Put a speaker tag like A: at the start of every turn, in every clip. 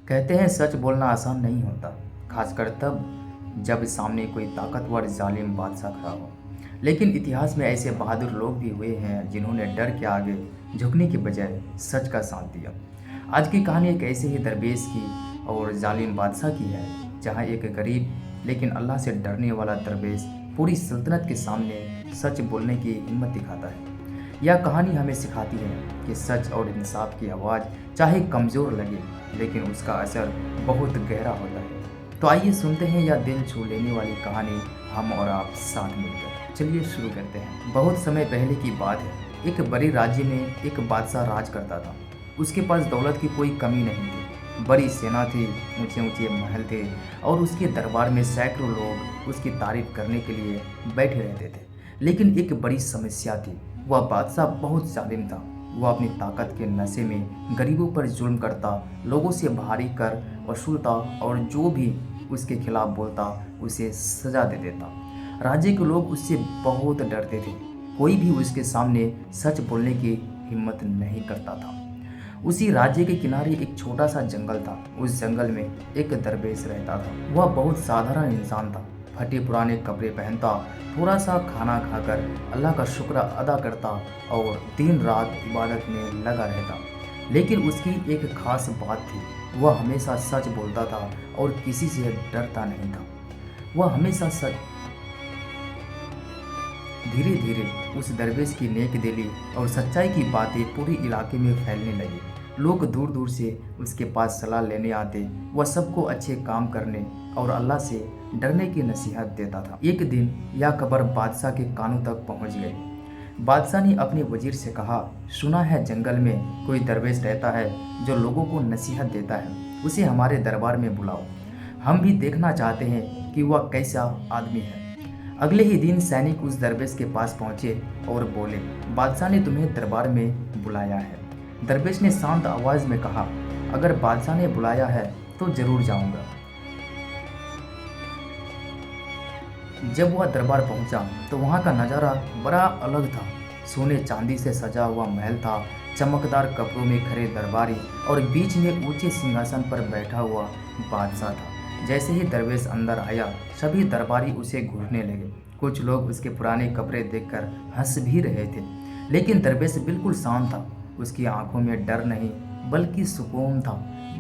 A: कहते हैं सच बोलना आसान नहीं होता, खासकर तब जब सामने कोई ताकतवर जालिम बादशाह खड़ा हो। लेकिन इतिहास में ऐसे बहादुर लोग भी हुए हैं जिन्होंने डर के आगे झुकने के बजाय सच का साथ दिया। आज की कहानी एक ऐसे ही दरवेश की और जालिम बादशाह की है, जहां एक गरीब लेकिन अल्लाह से डरने वाला दरवेश पूरी सल्तनत के सामने सच बोलने की हिम्मत दिखाता है। यह कहानी हमें सिखाती है कि सच और इंसाफ की आवाज़ चाहे कमज़ोर लगे, लेकिन उसका असर बहुत गहरा होता है। तो आइए सुनते हैं यह दिल छू लेने वाली कहानी, हम और आप साथ मिलकर। चलिए शुरू करते हैं। बहुत समय पहले की बात है। एक बड़े राज्य में एक बादशाह राज करता था। उसके पास दौलत की कोई कमी नहीं थी। बड़ी सेना थी, ऊंचे ऊंचे महल थे और उसके दरबार में सैकड़ों लोग उसकी तारीफ करने के लिए बैठे रहते थे। लेकिन एक बड़ी समस्या थी। वह बादशाह बहुत जालिम था। वह अपनी ताकत के नशे में गरीबों पर जुल्म करता, लोगों से भारी कर वसूलता और जो भी उसके खिलाफ बोलता उसे सजा दे देता। राज्य के लोग उससे बहुत डरते थे। कोई भी उसके सामने सच बोलने की हिम्मत नहीं करता था। उसी राज्य के किनारे एक छोटा सा जंगल था। उस जंगल में एक दरवेश रहता था। वह बहुत साधारण इंसान था। फटे पुराने कपड़े पहनता, थोड़ा सा खाना खाकर अल्लाह का शुक्र अदा करता और दिन रात इबादत में लगा रहता। लेकिन उसकी एक खास बात थी। वह हमेशा सच बोलता था और किसी से डरता नहीं था। वह हमेशा सच। धीरे धीरे उस दरवेश की नेक दिली और सच्चाई की बातें पूरे इलाके में फैलने लगी। लोग दूर दूर से उसके पास सलाह लेने आते। वह सबको अच्छे काम करने और अल्लाह से डरने की नसीहत देता था। एक दिन यह खबर बादशाह के कानों तक पहुंच गई। बादशाह ने अपने वजीर से कहा, सुना है जंगल में कोई दरवेश रहता है जो लोगों को नसीहत देता है। उसे हमारे दरबार में बुलाओ। हम भी देखना चाहते हैं कि वह कैसा आदमी है। अगले ही दिन सैनिक उस दरवेश के पास पहुंचे और बोले, बादशाह ने तुम्हें दरबार में बुलाया है। दरवेश ने शांत आवाज में कहा, अगर बादशाह ने बुलाया है तो जरूर जाऊंगा। जब वह दरबार पहुंचा तो वहां का नज़ारा बड़ा अलग था। सोने चांदी से सजा हुआ महल था, चमकदार कपड़ों में खड़े दरबारी और बीच में ऊंचे सिंहासन पर बैठा हुआ बादशाह था। जैसे ही दरवेश अंदर आया, सभी दरबारी उसे घूरने लगे। कुछ लोग उसके पुराने कपड़े देखकर हंस भी रहे थे, लेकिन दरवेश बिल्कुल शांत था। उसकी आंखों में डर नहीं बल्कि सुकून था।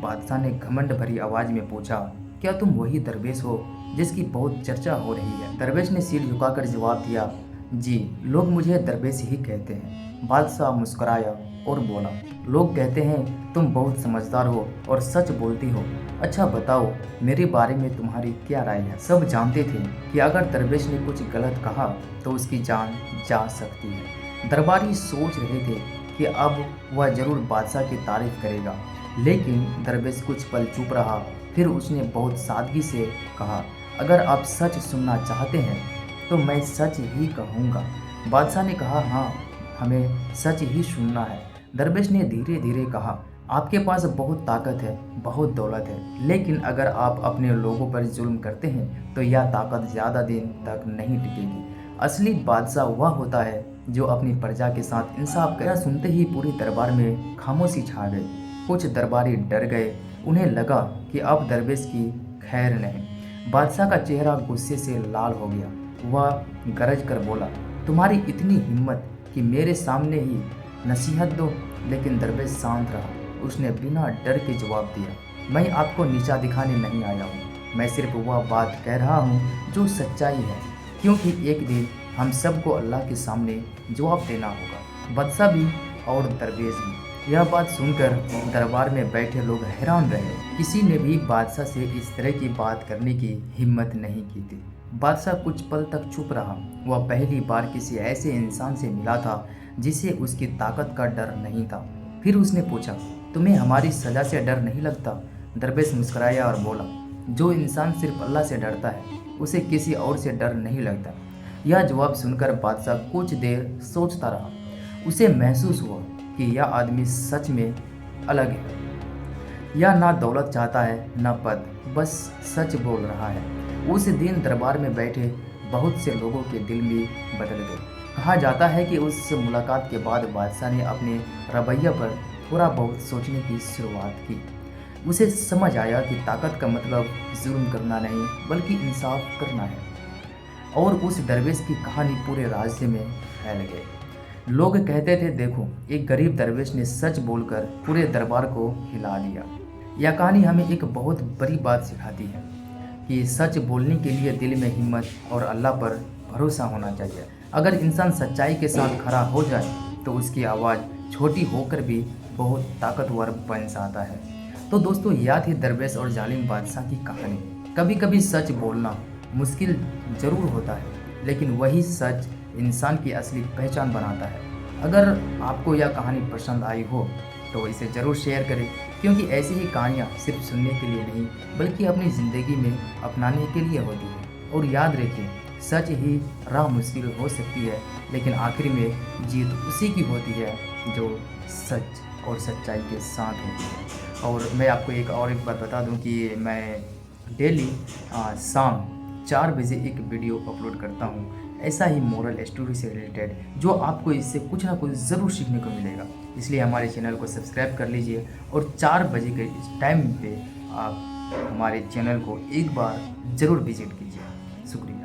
A: बादशाह ने घमंड भरी आवाज में पूछा, क्या तुम वही दरवेश हो जिसकी बहुत चर्चा हो रही है? दरवेश ने सिर झुकाकर जवाब दिया, जी, लोग मुझे दरवेश ही कहते हैं। बादशाह मुस्कुराया और बोला, लोग कहते हैं तुम बहुत समझदार हो और सच बोलती हो। अच्छा बताओ, मेरे बारे में तुम्हारी क्या राय है? सब जानते थे कि अगर दरवेश ने कुछ गलत कहा तो उसकी जान जा सकती है। दरबारी सोच रहे थे कि अब वह जरूर बादशाह की तारीफ करेगा, लेकिन दरवेश कुछ पल चुप रहा। फिर उसने बहुत सादगी से कहा, अगर आप सच सुनना चाहते हैं तो मैं सच ही कहूँगा। बादशाह ने कहा, हाँ, हमें सच ही सुनना है। दरवेश ने धीरे धीरे कहा, आपके पास बहुत ताकत है, बहुत दौलत है, लेकिन अगर आप अपने लोगों पर जुल्म करते हैं तो यह ताकत ज़्यादा दिन तक नहीं टिकेगी। असली बादशाह वह होता है जो अपनी प्रजा के साथ इंसाफ करे। सुनते ही पूरी दरबार में खामोशी छा गई। कुछ दरबारी डर गए। उन्हें लगा कि अब दरवेश की खैर नहीं। बादशाह का चेहरा गुस्से से लाल हो गया। वह गरज कर बोला, तुम्हारी इतनी हिम्मत कि मेरे सामने ही नसीहत दो? लेकिन दरवेश शांत रहा। उसने बिना डर के जवाब दिया, मैं आपको नीचा दिखाने नहीं आया हूँ। मैं सिर्फ वह बात कह रहा हूँ जो सच्चाई है, क्योंकि एक दिन हम सबको अल्लाह के सामने जवाब देना होगा। बादशाह भी और दरवेश भी। यह बात सुनकर दरबार में बैठे लोग हैरान रहे। किसी ने भी बादशाह से इस तरह की बात करने की हिम्मत नहीं की थी। बादशाह कुछ पल तक चुप रहा। वह पहली बार किसी ऐसे इंसान से मिला था जिसे उसकी ताकत का डर नहीं था। फिर उसने पूछा, तुम्हें हमारी सजा से डर नहीं लगता? दरवेश मुस्कुराया और बोला, जो इंसान सिर्फ अल्लाह से डरता है उसे किसी और से डर नहीं लगता। यह जवाब सुनकर बादशाह कुछ देर सोचता रहा। उसे महसूस हुआ कि यह आदमी सच में अलग है। यह ना दौलत चाहता है ना पद, बस सच बोल रहा है। उस दिन दरबार में बैठे बहुत से लोगों के दिल भी बदल गए। कहा जाता है कि उस मुलाकात के बाद बादशाह ने अपने रवैये पर थोड़ा बहुत सोचने की शुरुआत की। उसे समझ आया कि ताकत का मतलब जुल्म करना नहीं बल्कि इंसाफ करना है। और उस दरवेश की कहानी पूरे राज्य में फैल गई। लोग कहते थे, देखो एक गरीब दरवेश ने सच बोलकर पूरे दरबार को हिला दिया। यह कहानी हमें एक बहुत बड़ी बात सिखाती है कि सच बोलने के लिए दिल में हिम्मत और अल्लाह पर भरोसा होना चाहिए। अगर इंसान सच्चाई के साथ खड़ा हो जाए तो उसकी आवाज़ छोटी होकर भी बहुत ताकतवर बन जाता है। तो दोस्तों, यह थी दरवेश और जालिम बादशाह की कहानी। कभी कभी सच बोलना मुश्किल ज़रूर होता है, लेकिन वही सच इंसान की असली पहचान बनाता है। अगर आपको यह कहानी पसंद आई हो तो इसे ज़रूर शेयर करें, क्योंकि ऐसी ही कहानियाँ सिर्फ सुनने के लिए नहीं बल्कि अपनी ज़िंदगी में अपनाने के लिए होती है। और याद रखिए, सच ही राह मुश्किल हो सकती है, लेकिन आखिर में जीत उसी की होती है जो सच और सच्चाई के साथ होती है। और मैं आपको एक बात बता दूं कि मैं डेली शाम 4 बजे एक वीडियो अपलोड करता हूँ, ऐसा ही मोरल स्टोरी से रिलेटेड, जो आपको इससे कुछ ना कुछ ज़रूर सीखने को मिलेगा। इसलिए हमारे चैनल को सब्सक्राइब कर लीजिए और 4 बजे के इस टाइम पे आप हमारे चैनल को एक बार ज़रूर विजिट कीजिए। शुक्रिया।